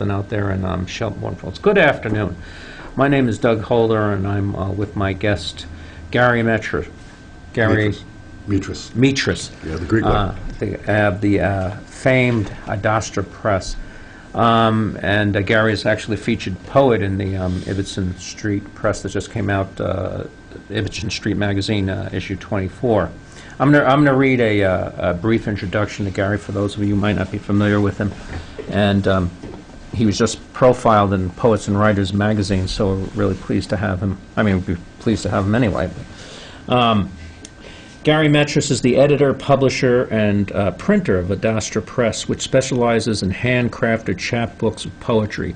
something out there in Shelton Falls. Good afternoon. My name is Doug Holder, and I'm with my guest, Gary Metras. Metras. Yeah, the Greek one. The famed Adastra press. And Gary is actually featured poet in the Ibbotson Street press that just came out, Ibbotson Street Magazine, issue 24. I'm gonna read a brief introduction to Gary for those of you who might not be familiar with him. And he was just profiled in Poets and Writers magazine, so we're really pleased to have him. I mean, we'd be pleased to have him anyway. But, Gary Metras is the editor, publisher, and printer of Adastra Press, which specializes in handcrafted chapbooks of poetry.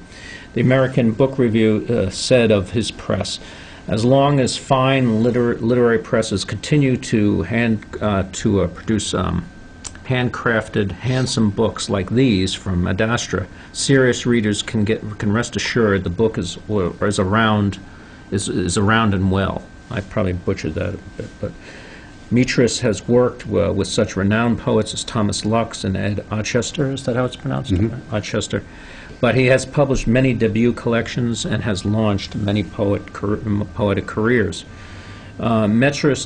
The American Book Review said of his press, as long as fine literary presses continue to produce handcrafted, handsome books like these from Adastra, serious readers can rest assured the book is around and well. I probably butchered that a bit, but Metras has worked with such renowned poets as Thomas Lux and Ed Ochester. Is that how it's pronounced? Mm-hmm. Ochester. But he has published many debut collections and has launched many poetic careers. Metras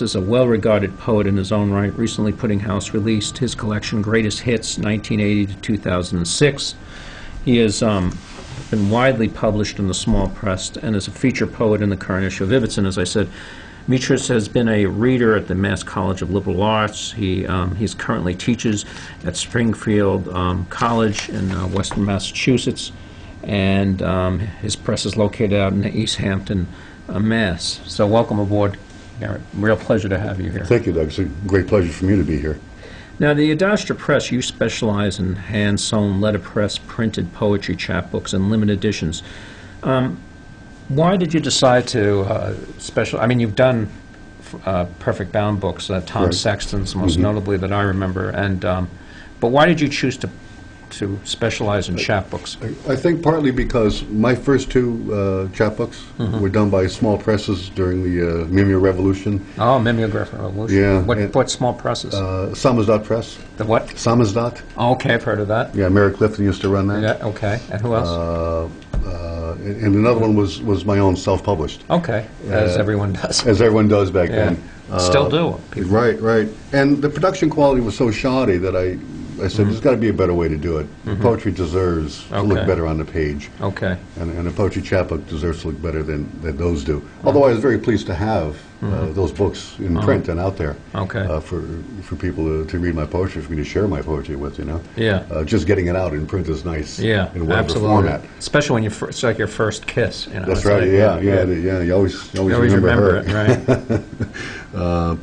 is a well-regarded poet in his own right. Recently, Pudding House released his collection, Greatest Hits, 1980 to 2006. He has been widely published in the small press and is a feature poet in the current issue of Ibbotson, as I said. Metras has been a reader at the Mass College of Liberal Arts. He's currently teaches at Springfield College in Western Massachusetts, and his press is located out in East Hampton, Mass. So welcome aboard, Garrett. Real pleasure to have you here. Thank you, Doug. It's a great pleasure for me to be here. Now, the Adastra Press, you specialize in hand-sewn letterpress printed poetry chapbooks and limited editions. Why did you decide to I mean, you've done Perfect Bound books, Tom Right. Sexton's most notably that I remember, and but why did you choose to specialize in chapbooks? I think partly because my first two chapbooks were done by small presses during the Mimeograph Revolution. Oh, Mimeograph Revolution. Yeah. What small presses? Somerville Press. The what? Somerville. Oh, okay, I've heard of that. Yeah, Mary Clifton used to run that. Yeah, okay. And who else? And another one was my own self-published. Okay, as everyone does. As everyone does back then. Still do. People. Right, right. And the production quality was so shoddy that I said, there's got to be a better way to do it. Poetry deserves to look better on the page. Okay. And a poetry chapbook deserves to look better than those do. Although I was very pleased to have those books in print and out there for people to read my poetry, for me to share my poetry with, you know. Yeah. Just getting it out in print is nice. Yeah, in whatever absolutely. format. Especially when it's like your first kiss. You know, That's right. Like, yeah. You always remember her. It, right?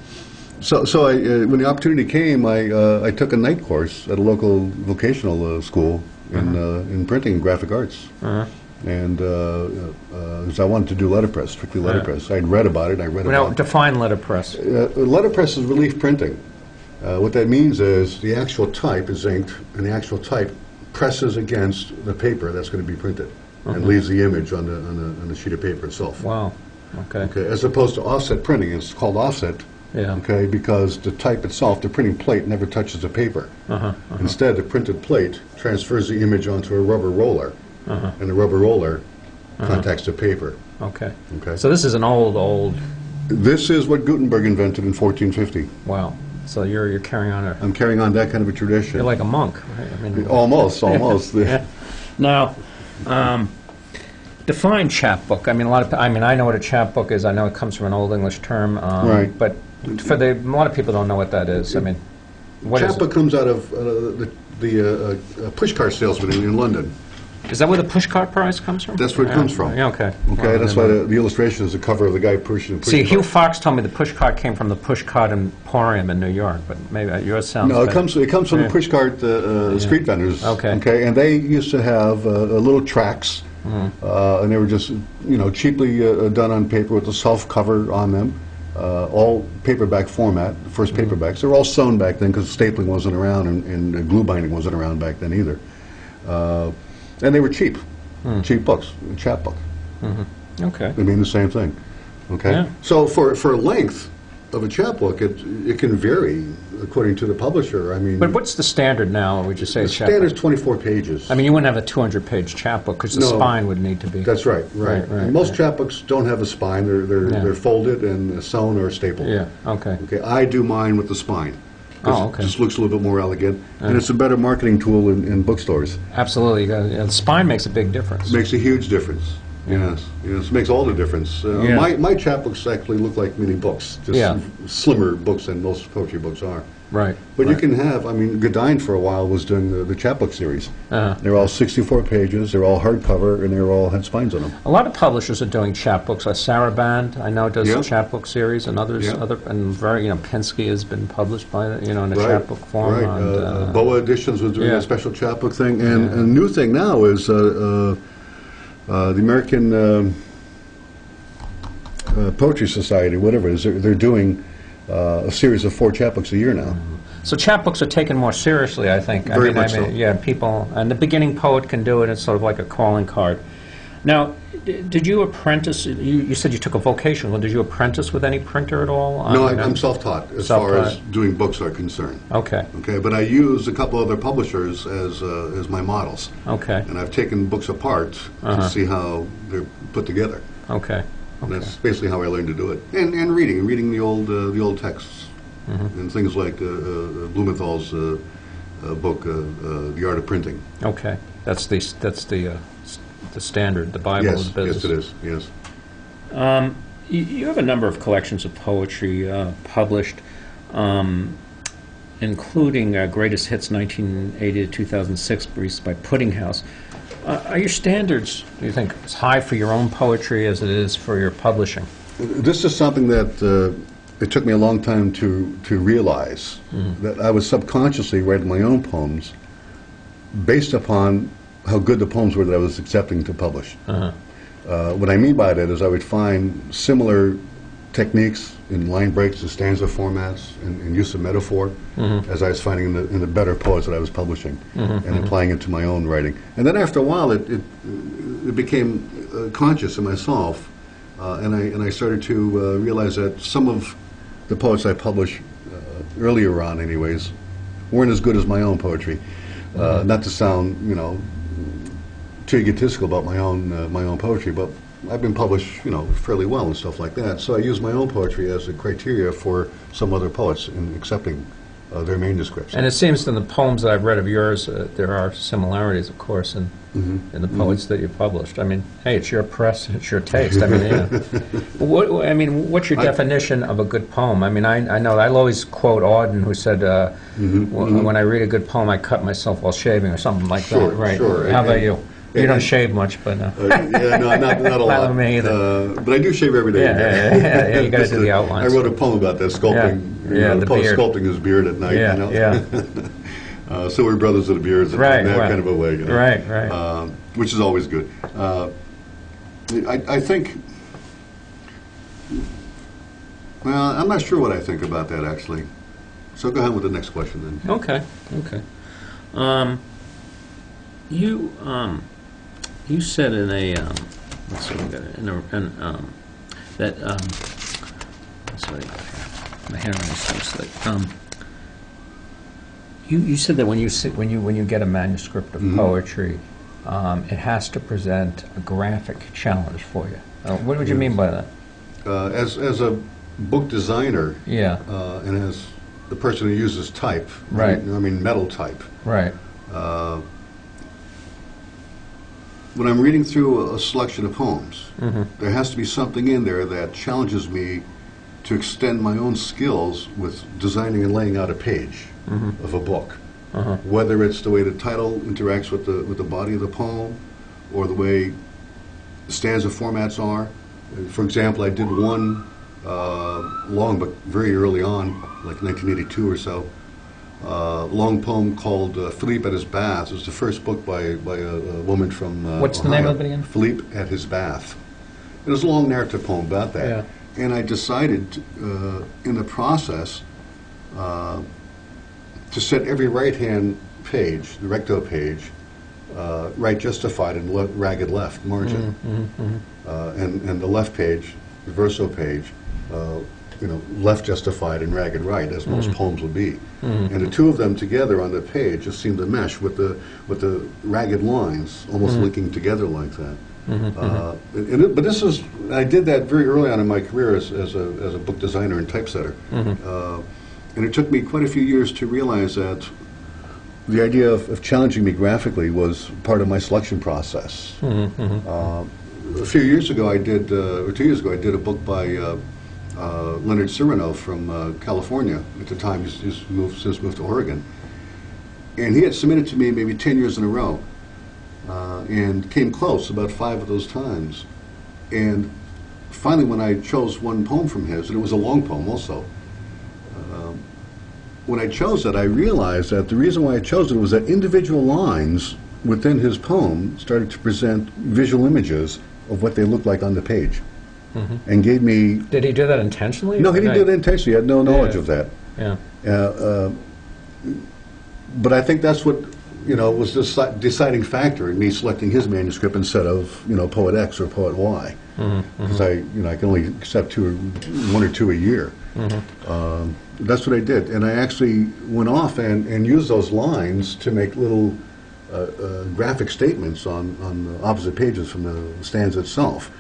So when the opportunity came, I took a night course at a local vocational school in printing and graphic arts. And because I wanted to do letterpress, strictly letterpress. I'd read about it. Now, define letterpress. Letterpress is relief printing. What that means is the actual type is inked, and the actual type presses against the paper that's going to be printed, and leaves the image on the sheet of paper itself. Wow. Okay. As opposed to offset printing, it's called offset. Yeah. Okay, because the type itself, the printing plate, never touches the paper. Instead, the printed plate transfers the image onto a rubber roller, and the rubber roller contacts the paper. Okay. Okay. So this is an old. This is what Gutenberg invented in 1450. Wow. So you're carrying on I'm carrying on that kind of a tradition. You're like a monk, right? I mean, almost. Yeah. Now, define chapbook. I mean, I know what a chapbook is. I know it comes from an Old English term. Right. But a lot of people don't know what that is. I mean, what is it? Chapbook comes out of the pushcart salesman in London. Is that where the pushcart prize comes from? That's where it comes from. Yeah, okay. Okay, Well, that's why the illustration is the cover of the guy pushing the pushcart. See, Hugh Fox told me the pushcart came from the Pushcart Emporium in New York, but maybe yours sounds No, it better. comes from the pushcart street vendors. Okay. And they used to have little tracts, and they were just cheaply done on paper with a self cover on them. All paperback format, the first paperbacks. They were all sewn back then because stapling wasn't around and glue binding wasn't around back then either. And they were cheap, cheap books, chapbook. Okay. They mean the same thing. Okay. Yeah. So for length, of a chapbook, it can vary according to the publisher. I mean, But what's the standard now, would you say? the standard's 24 pages. I mean, you wouldn't have a 200-page chapbook because the No. spine would need to be... That's right, right. Right, And most right. chapbooks don't have a spine. They're folded and sewn or stapled. Yeah, okay. Okay, I do mine with the spine. 'Cause Oh, okay. It just looks a little bit more elegant, and it's a better marketing tool in bookstores. Absolutely. The spine makes a big difference. Makes a huge difference. Yes, it makes all the difference. Yeah. My chapbooks actually look like mini books, just Yeah. slimmer books than most poetry books are. Right. But you right. can have, I mean, Godin for a while was doing the chapbook series. Uh-huh. They're all 64 pages, they're all hardcover, and they all had spines on them. A lot of publishers are doing chapbooks. Like Saraband, I know, does Yeah. a chapbook series, and others, Yeah. and very, Penske has been published by, in a Right, chapbook form. right. And, Boa Editions was doing yeah. a special chapbook thing, and Yeah. a new thing now is the American Poetry Society, whatever it is, they're doing a series of 4 chapbooks a year now. So chapbooks are taken more seriously, I think. Very much so. Yeah, people, and the beginning poet can do it. It's sort of like a calling card. Now, did you apprentice? You said you took a vocational. Did you apprentice with any printer at all? No, I mean, I'm self-taught as far as Self-taught. doing books are concerned. Okay. Okay, but I use a couple other publishers as my models, Okay. and I've taken books apart Uh-huh. to see how they're put together. Okay. And that's basically how I learned to do it. And reading the old texts, and things like Blumenthal's book, The Art of Printing. Okay. That's the standard, the Bible Yes, of the business. yes, it is. Yes. You have a number of collections of poetry published, including Greatest Hits 1980 to 2006, released by Pudding House. Are your standards, do you think, as high for your own poetry as it is for your publishing? This is something that it took me a long time to realize, that I was subconsciously writing my own poems based upon how good the poems were that I was accepting to publish. What I mean by that is I would find similar techniques in line breaks and stanza formats and use of metaphor as I was finding in the better poets that I was publishing and applying it to my own writing. And then after a while it became conscious in myself, and I started to realize that some of the poets I published earlier on anyways weren't as good as my own poetry. Not to sound, too egotistical about my own poetry, but I've been published, fairly well and stuff like that. So I use my own poetry as a criteria for some other poets in accepting their manuscripts. And it seems in the poems that I've read of yours, there are similarities, of course, in the poets that you published. I mean, hey, it's your press, it's your taste. I mean, what's your definition of a good poem? I mean, I know I'll always quote Auden, who said, "When I read a good poem, I cut myself while shaving," or something like Sure, that. Right? sure. How about you? You don't and- shave much, but Yeah, no, not a lot. Not me either. But I do shave every day. Yeah, you got to Just do the outlines. I wrote a poem about that, sculpting. Yeah, the beard. Sculpting his beard at night. Yeah, So we're brothers of the beards in Right, that right. kind of a way. Right. Which is always good. I think. Well, I'm not sure what I think about that actually. So go ahead with the next question then. Okay. You said in a let's see, we got it, that sorry, my handwriting's so slick. You said that when you get a manuscript of poetry, it has to present a graphic challenge for you. What would you mean by that? As a book designer, Yeah. and as the person who uses type, Right. I mean metal type. Right. When I'm reading through a selection of poems, there has to be something in there that challenges me to extend my own skills with designing and laying out a page of a book. Whether it's the way the title interacts with the body of the poem, or the way the stanza formats are. For example, I did one long, but very early on, like 1982 or so, long poem called Philippe at His Bath. It was the first book by a woman from What's the Ohio. name of it again? Philippe at His Bath. It was a long narrative poem about that. Yeah. And I decided in the process to set every right-hand page, the recto page, right justified and ragged left margin. And the left page, the verso page, left justified and ragged right, as most poems would be. And the two of them together on the page just seemed to mesh with the ragged lines almost linking together like that. But I did that very early on in my career as a book designer and typesetter. And it took me quite a few years to realize that the idea of challenging me graphically was part of my selection process. A few years ago, or 2 years ago, I did a book by Leonard Cyrano from California. At the time, he's since moved to Oregon. And he had submitted to me maybe 10 years in a row, and came close about 5 of those times. And finally, when I chose one poem from his, and it was a long poem also, when I chose it, I realized that the reason why I chose it was that individual lines within his poem started to present visual images of what they looked like on the page, and gave me... Did he do that intentionally? No, he didn't do that intentionally. He had no knowledge of that. But I think that's what was the deciding factor in me selecting his manuscript instead of poet X or poet Y, because I can only accept 1 or 2 a year. That's what I did, and I actually went off and used those lines to make little graphic statements on the opposite pages from the stanza itself.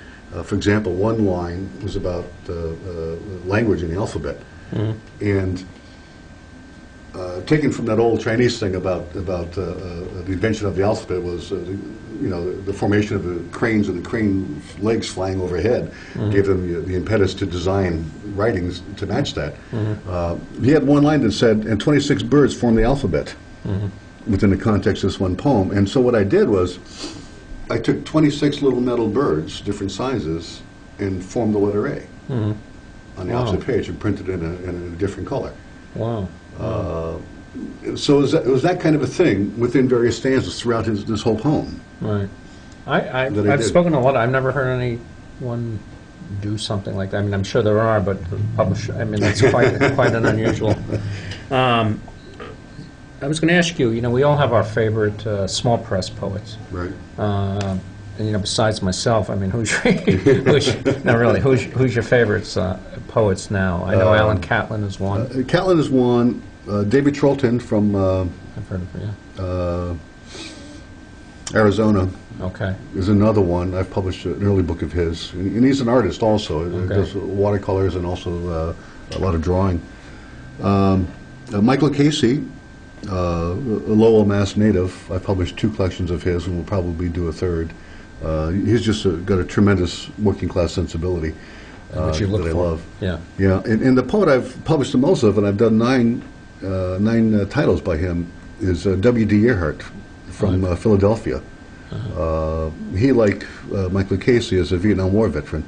For example, one line was about language in the alphabet, and taken from that old Chinese thing about the invention of the alphabet was the formation of the cranes and the crane legs flying overhead gave them the impetus to design writings to match that. He had one line that said, and 26 birds form the alphabet within the context of this one poem. And so what I did was I took 26 little metal birds, different sizes, and formed the letter A on the opposite page and printed it in a different color. Wow. So it was that kind of a thing within various stanzas throughout this whole poem. Right. I've spoken a lot. I've never heard anyone do something like that. I mean, I'm sure there are, but that's quite an unusual. I was going to ask you. We all have our favorite small press poets. Right. And besides myself, I mean, who's your favorite poets now? I know Alan Catlin is one. Catlin is one. David Trollton from I've heard of Arizona. Okay. Is another one. I've published an early book of his, and he's an artist also. He does watercolors and also a lot of drawing. Michael Casey, a Lowell, Mass native. I've published 2 collections of his, and will probably do a third. He's just got a tremendous working class sensibility which you look that I for. love. Yeah. Yeah, and the poet I've published the most of, and I've done 9 titles by him, is W.D. Earhart from Philadelphia. He, like Michael Casey, is a Vietnam War veteran,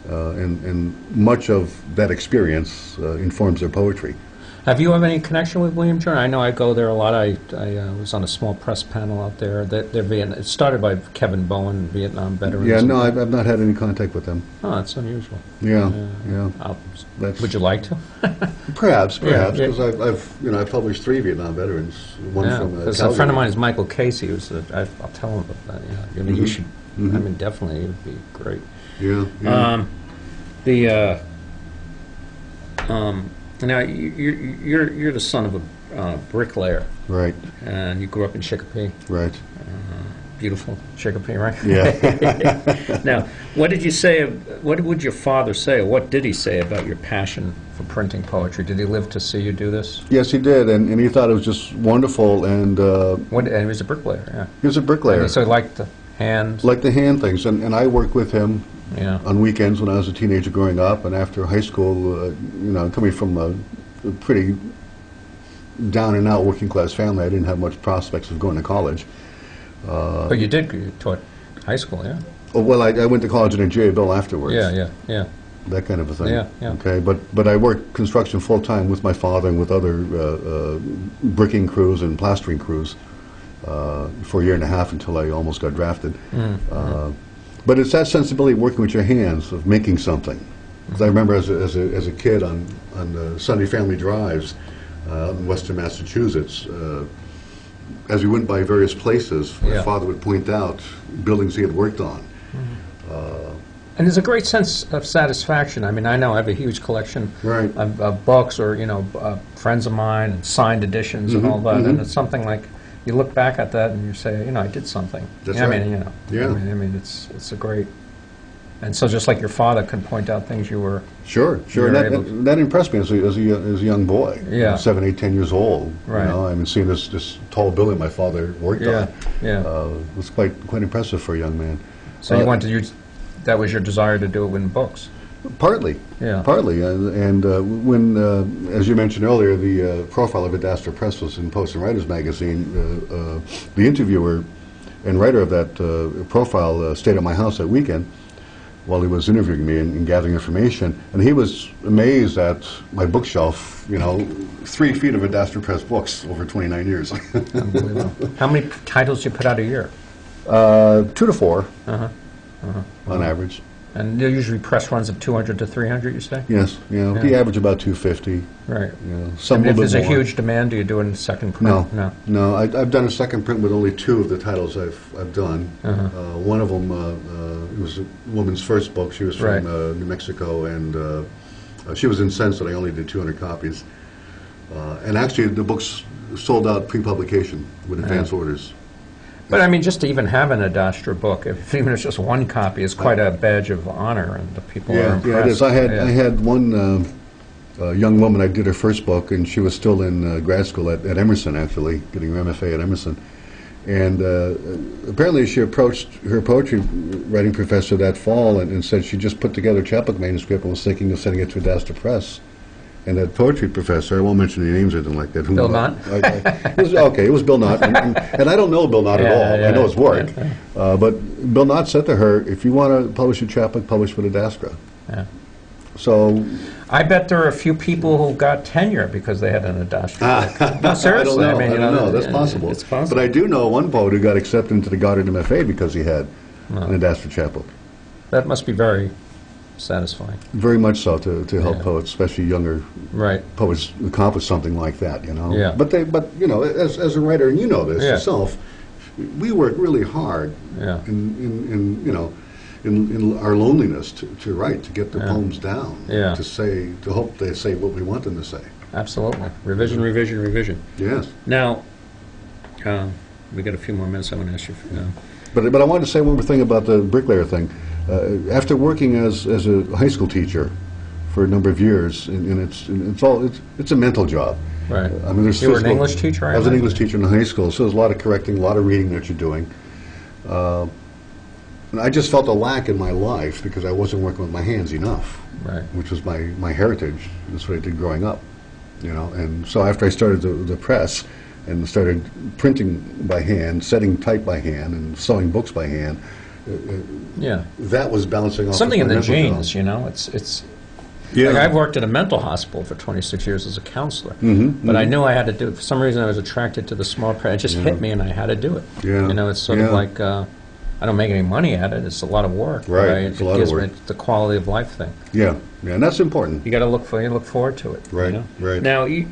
and much of that experience informs their poetry. Have you have any connection with William Journey? I know I go there a lot. I was on a small press panel out there. It started by Kevin Bowen, Vietnam veteran. Yeah, no, I've not had any contact with them. Oh, that's unusual. Yeah. Would you like to? Perhaps, because I've published 3 Vietnam veterans. One from because a friend of mine is Michael Casey. I'll tell him about that. Yeah, I mean, you should. I mean, definitely, it would be great. Yeah. Now, you're the son of a bricklayer. Right. And you grew up in Chicopee. Right. Beautiful Chicopee, right? Yeah. Now, what would your father say, or what did he say about your passion for printing poetry? Did he live to see you do this? Yes, he did, and he thought it was just wonderful. And and he was a bricklayer, yeah. He was a bricklayer. So he liked the hands? Like the hand things, and I worked with him on weekends when I was a teenager growing up, and after high school, coming from a pretty down-and-out working-class family, I didn't have much prospects of going to college. But you taught high school, yeah? Oh, well, I went to college in a J. Bill afterwards. Yeah. That kind of a thing. Yeah. Okay, but I worked construction full-time with my father and with other bricking crews and plastering crews for a year and a half until I almost got drafted. But it's that sensibility of working with your hands, of making something. Because I remember as a kid on Sunday family drives in western Massachusetts, as we went by various places, my father would point out buildings he had worked on. And there's a great sense of satisfaction. I mean, I know I have a huge collection Right. of books, or friends of mine, and signed editions and all that. And it's something like you look back at that and you say, I did something. That's I right. mean, Yeah. I mean, it's a great. And so just like your father could point out things you were. Sure. You're And able that impressed me as a young boy. Yeah. 7, 8, 10 years old. Right. I mean, seeing this tall building my father worked on. Yeah. Was quite impressive for a young man. So you wanted to use. That was your desire to do it in books. Partly. Yeah. Partly. And when, as you mentioned earlier, the profile of Adastra Press was in Post and Writers magazine, the interviewer and writer of that profile stayed at my house that weekend while he was interviewing me and gathering information, and he was amazed at my bookshelf, 3 feet of Adastra Press books over 29 years. Unbelievable. How many titles do you put out a year? 2 to 4 on average. And they're usually press runs of 200 to 300, you say? Yes, the average about 250. Right. Some And if little there's bit a more. huge demand, do you do it in second print? No. I've done a second print with only 2 of the titles I've done. One of them it was a woman's first book. She was from Right. New Mexico, and she was incensed that I only did 200 copies. And actually, the books sold out pre-publication with advance orders. But I mean, just to even have an Adastra book, even if it's just one copy, is quite a badge of honor, and the people are impressed. Yeah, it is. I had one young woman. I did her first book, and she was still in grad school at Emerson, actually, getting her MFA at Emerson. And apparently she approached her poetry writing professor that fall and said she just put together a chapbook manuscript and was thinking of sending it to Adastra Press. And that poetry professor, I won't mention any names or anything like that. Bill Knott? It was Bill Knott. And I don't know Bill Knott at all. I know his work. But Bill Knott said to her, if you want to publish a chapbook, publish with Adastra. Yeah. So I bet there are a few people who got tenure because they had an Adastra book. No, seriously. I don't know. That's possible. It's possible. But I do know one poet who got accepted into the Goddard MFA because he had an Adastra chapbook. That must be very satisfying. Very much so to help poets, especially younger poets, accomplish something like that. Yeah. But as a writer, and you know this yourself, we work really hard. Yeah. In our loneliness to write, to get the poems down, Yeah. to hope they say what we want them to say. Absolutely. Revision. Yes. Now, we got a few more minutes I want to ask you. But I wanted to say one more thing about the bricklayer thing. After working as a high school teacher for a number of years, and it's a mental job. Right. I mean, there's You were an physical- English teacher, I I was an imagine? English teacher in high school, so there's a lot of correcting, a lot of reading that you're doing. And I just felt a lack in my life because I wasn't working with my hands enough, Right. which was my heritage. That's what I did growing up, And so after I started the press and started printing by hand, setting type by hand, and sewing books by hand, Yeah. that was balancing off Something in with the my mental genes, job. It's Yeah. like I've worked at a mental hospital for 26 years as a counselor, Mm-hmm, but I knew I had to do it. For some reason, I was attracted to the small print. It just hit me, and I had to do it. Yeah. It's sort of Yeah. like I don't make any money at it. It's a lot of work. Right, but it's a lot it of gives work. me the quality of life thing. Yeah, and that's important. You got to look forward to it. Right, right. Now you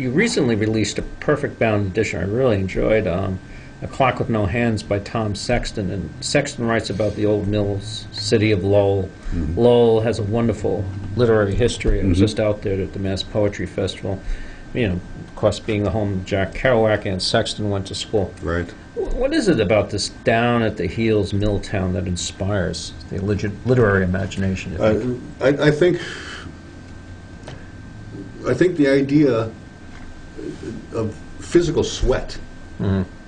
recently released a perfect bound edition. I really enjoyed A Clock with No Hands by Tom Sexton, and Sexton writes about the old mills city of Lowell. Mm-hmm. Lowell has a wonderful literary history. I was just out there at the Mass Poetry Festival. Of course, being the home of Jack Kerouac, and Sexton went to school. Right. What is it about this down-at-the-heels mill town that inspires the literary imagination? You think? I think the idea of physical sweat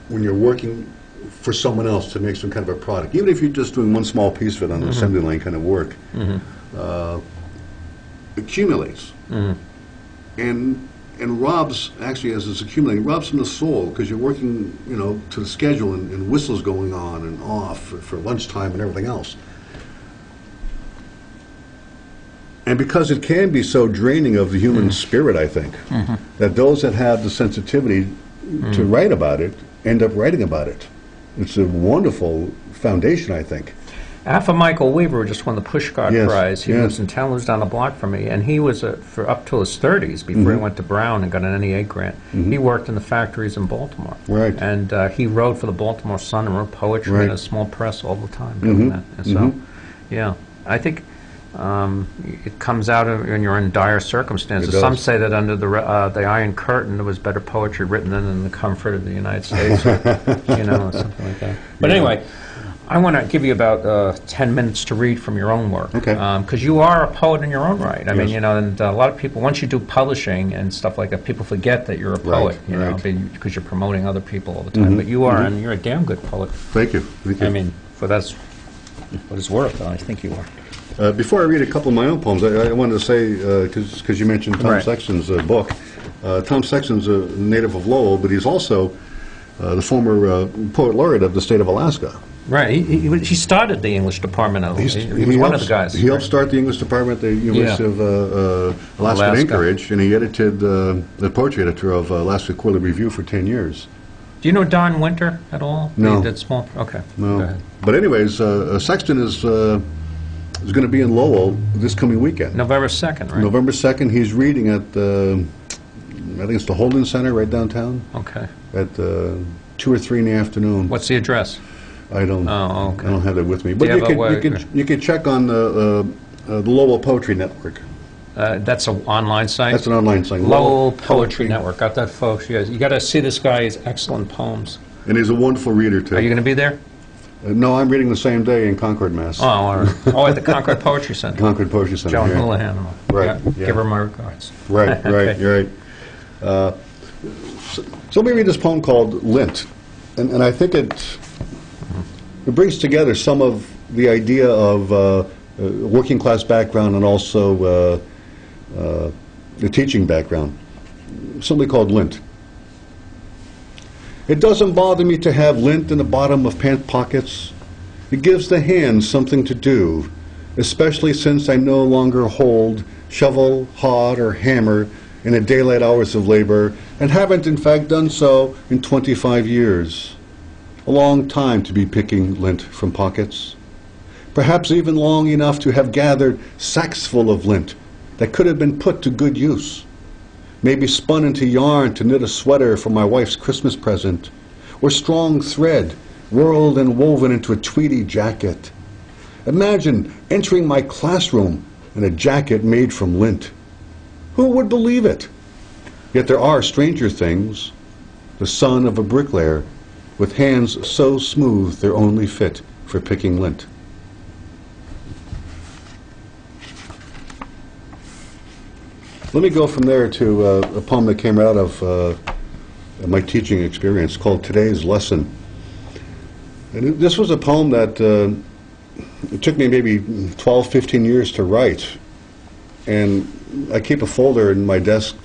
when you're working for someone else to make some kind of a product, even if you're just doing one small piece of it on an assembly line kind of work, accumulates. And robs, actually, as it's accumulating, robs from the soul, because you're working, to the schedule and whistles going on and off for lunchtime and everything else. And because it can be so draining of the human spirit, I think, that those that have the sensitivity to write about it end up writing about it. It's a wonderful foundation, I think. Alpha Michael Weaver just won the Pushcart Yes, Prize. He yes. lives in town, lives down the block from me, and he was for up till his 30s before he went to Brown and got an NEA grant. He worked in the factories in Baltimore, Right. And he wrote for the Baltimore Sun and wrote poetry Right. in a small press all the time doing that. And so Yeah. I think it comes out when you're in dire circumstances. It does. Some say that under the Iron Curtain there was better poetry written than in the comfort of the United States, or, something like that. But anyway, I want to give you about 10 minutes to read from your own work. Okay. Because you are a poet in your own right. I mean, Yes. and a lot of people, once you do publishing and stuff like that, people forget that you're a poet, right. because you're promoting other people all the time. But you are, and you're a damn good poet. Thank you. Thank you. I mean, for that's what it's worth, I think you are. Before I read a couple of my own poems, I wanted to say, because you mentioned Tom Right. Sexton's book. Tom Sexton's a native of Lowell, but he's also the former poet laureate of the state of Alaska. Right. He started the English department. He was one of the guys. He helped start the English department at the University of Alaska Anchorage, and he edited the poetry editor of Alaska Quarterly Review for 10 years. Do you know Don Winter at all? No. That small? Okay. No. Go ahead. But anyways, Sexton is going to be in Lowell this coming weekend. November 2nd, right? November 2nd, he's reading at I think it's the Holden Center right downtown Okay. at 2 or 3 in the afternoon. What's the address? I don't. Oh, okay. I don't have that with me. Do But you have you could check on the Lowell Poetry Network. That's an online site? That's an online site. Lowell Poetry Network. Got that, folks? You got to see this guy. He's excellent poems. And he's a wonderful reader too. Are you going to be there? No, I'm reading the same day in Concord, Mass. Oh, all right. Oh, at the Concord Poetry Center. Concord Poetry Center. Joan yeah. Houlihan. Right, yeah. Give her my regards. Right, right, Okay. you're right. So let me read this poem called Lint. And I think it brings together some of the idea of working class background and also the teaching background. Something called Lint. It doesn't bother me to have lint in the bottom of pant pockets. It gives the hands something to do, especially since I no longer hold shovel, hod, or hammer in the daylight hours of labor, and haven't in fact done so in 25 years. A long time to be picking lint from pockets. Perhaps even long enough to have gathered sacks full of lint that could have been put to good use. Maybe spun into yarn to knit a sweater for my wife's Christmas present, or strong thread whirled and woven into a tweedy jacket. Imagine entering my classroom in a jacket made from lint. Who would believe it? Yet there are stranger things. The son of a bricklayer, with hands so smooth they're only fit for picking lint. Let me go from there to a poem that came out of my teaching experience called Today's Lesson. And this was a poem that it took me maybe 12, 15 years to write. And I keep a folder in my desk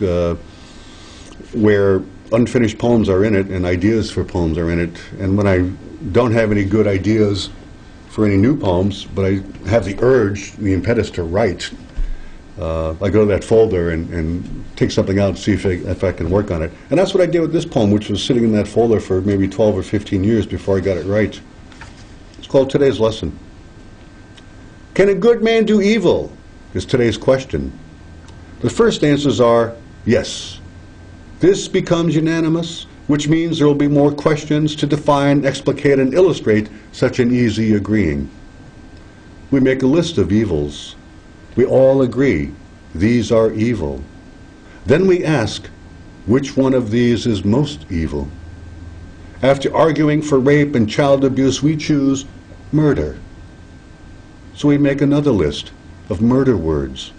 where unfinished poems are in it and ideas for poems are in it. And when I don't have any good ideas for any new poems, but I have the urge, the impetus to write, I go to that folder and take something out and see if I can work on it. And that's what I did with this poem, which was sitting in that folder for maybe 12 or 15 years before I got it right. It's called Today's Lesson. Can a good man do evil? Is today's question. The first answers are yes. This becomes unanimous, which means there will be more questions to define, explicate, and illustrate such an easy agreeing. We make a list of evils. We all agree these are evil. Then we ask, which one of these is most evil? After arguing for rape and child abuse, we choose murder. So we make another list of murder words.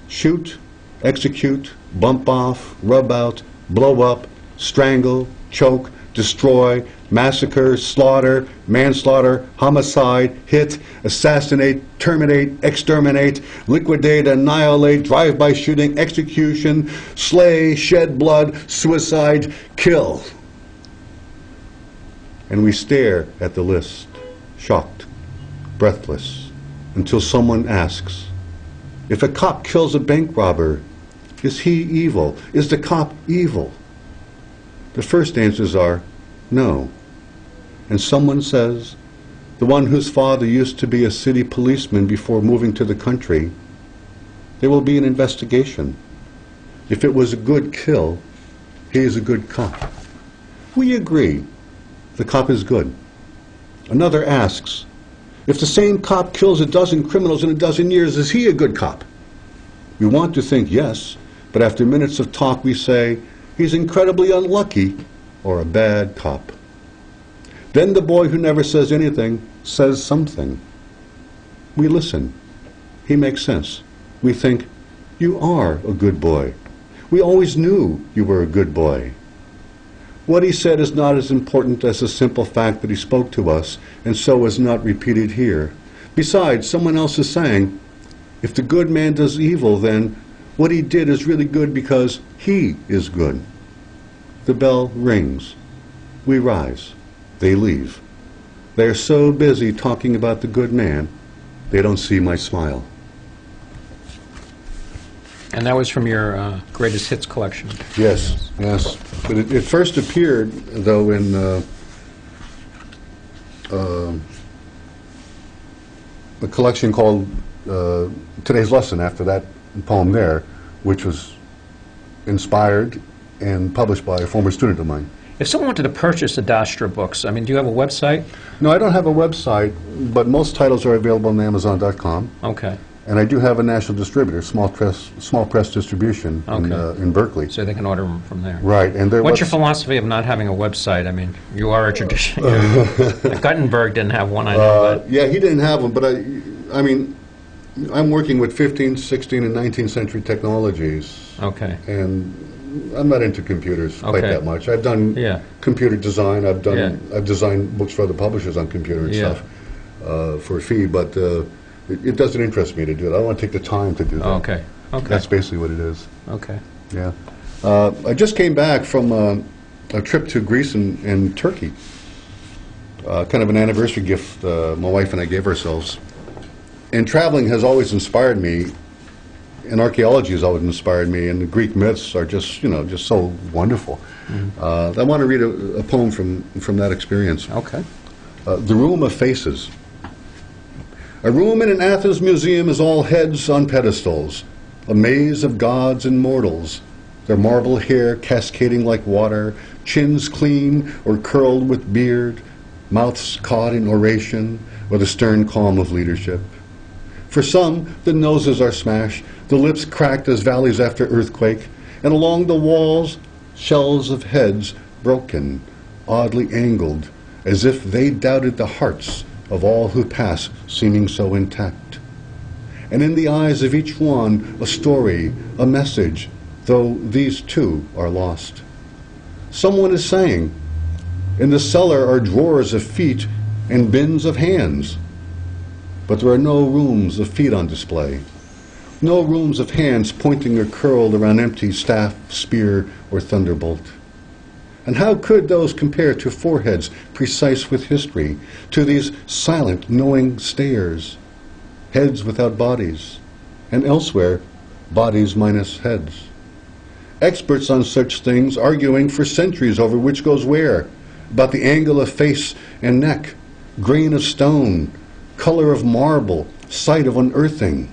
Shoot, execute, bump off, rub out, blow up, strangle, choke, destroy, massacre, slaughter, manslaughter, homicide, hit, assassinate, terminate, exterminate, liquidate, annihilate, drive-by shooting, execution, slay, shed blood, suicide, kill. And we stare at the list, shocked, breathless, until someone asks, if a cop kills a bank robber, is he evil? Is the cop evil? The first answers are no. And someone says, the one whose father used to be a city policeman before moving to the country, there will be an investigation. If it was a good kill, he is a good cop. We agree, the cop is good. Another asks, If the same cop kills a dozen criminals in a dozen years, is he a good cop? We want to think yes, but after minutes of talk we say, he's incredibly unlucky or a bad cop. Then the boy who never says anything says something. We listen. He makes sense. We think, you are a good boy. We always knew you were a good boy. What he said is not as important as the simple fact that he spoke to us, and so is not repeated here. Besides, someone else is saying, if the good man does evil, then what he did is really good because he is good. The bell rings. We rise. They leave. They are so busy talking about the good man, they don't see my smile. And that was from your greatest hits collection. Yes, yes. But it first appeared, though, in a collection called Today's Lesson, after that poem there, which was inspired and published by a former student of mine. If someone wanted to purchase Adastra books, I mean, do you have a website? No, I don't have a website, but most titles are available on Amazon.com. Okay. And I do have a national distributor, small press distribution in Berkeley. So they can order them from there. Right. And what's your philosophy of not having a website? I mean, you are a tradition. Gutenberg didn't have one, I know. Yeah, he didn't have one, but I mean, I'm working with 15th, 16th, and 19th century technologies. Okay. And I'm not into computers quite that much. I've done computer design. I've designed books for other publishers on computer and stuff for a fee, but it doesn't interest me to do it. I don't want to take the time to do that. Okay. Okay. That's basically what it is. Okay. Yeah. I just came back from a trip to Greece and Turkey. Kind of an anniversary gift my wife and I gave ourselves. And traveling has always inspired me, and archaeology has always inspired me, and the Greek myths are just, just so wonderful. I want to read a poem from that experience. Okay. The Room of Faces. A room in an Athens museum is all heads on pedestals, a maze of gods and mortals, their marble hair cascading like water, chins clean or curled with beard, mouths caught in oration or the stern calm of leadership. For some, the noses are smashed, the lips cracked as valleys after earthquake, and along the walls, shells of heads broken, oddly angled, as if they doubted the hearts of all who pass, seeming so intact. And in the eyes of each one, a story, a message, though these too are lost. Someone is saying, in the cellar are drawers of feet and bins of hands, but there are no rooms of feet on display, no rooms of hands pointing or curled around empty staff, spear, or thunderbolt. And how could those compare to foreheads precise with history, to these silent, knowing stares, heads without bodies, and elsewhere, bodies minus heads? Experts on such things arguing for centuries over which goes where, about the angle of face and neck, grain of stone, color of marble, site of unearthing.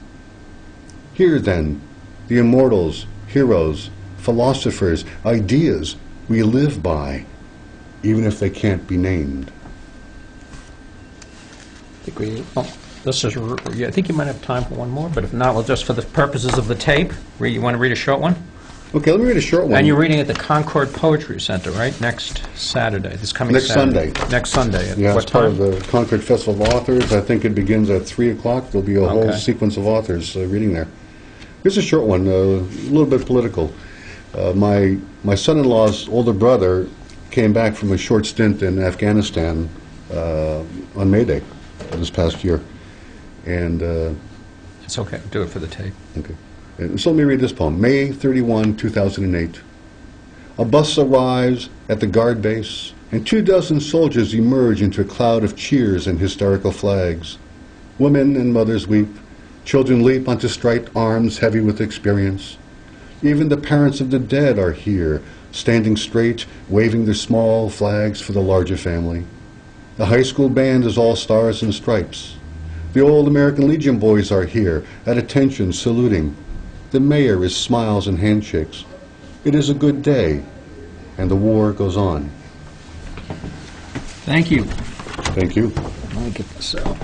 Here, then, the immortals, heroes, philosophers, ideas we live by, even if they can't be named. I think you might have time for one more, but if not, we'll just, for the purposes of the tape, you want to read a short one? Okay, let me read a short one. And you're reading at the Concord Poetry Center, right? Next Saturday, this coming Saturday. Next Sunday. At yeah, what it's time? part of the Concord Festival of Authors. I think it begins at 3 o'clock. There'll be a whole sequence of authors reading there. Here's a short one, a little bit political. My son-in-law's older brother came back from a short stint in Afghanistan on May Day this past year. And it's okay. Do it for the tape. Okay. So let me read this poem. May 31, 2008. A bus arrives at the guard base, and 24 soldiers emerge into a cloud of cheers and hysterical flags. Women and mothers weep. Children leap onto striped arms heavy with experience. Even the parents of the dead are here, standing straight, waving their small flags for the larger family. The high school band is all stars and stripes. The old American Legion boys are here, at attention, saluting. The mayor is smiles and handshakes. It is a good day, and the war goes on. Thank you. Thank you. Let me get this out.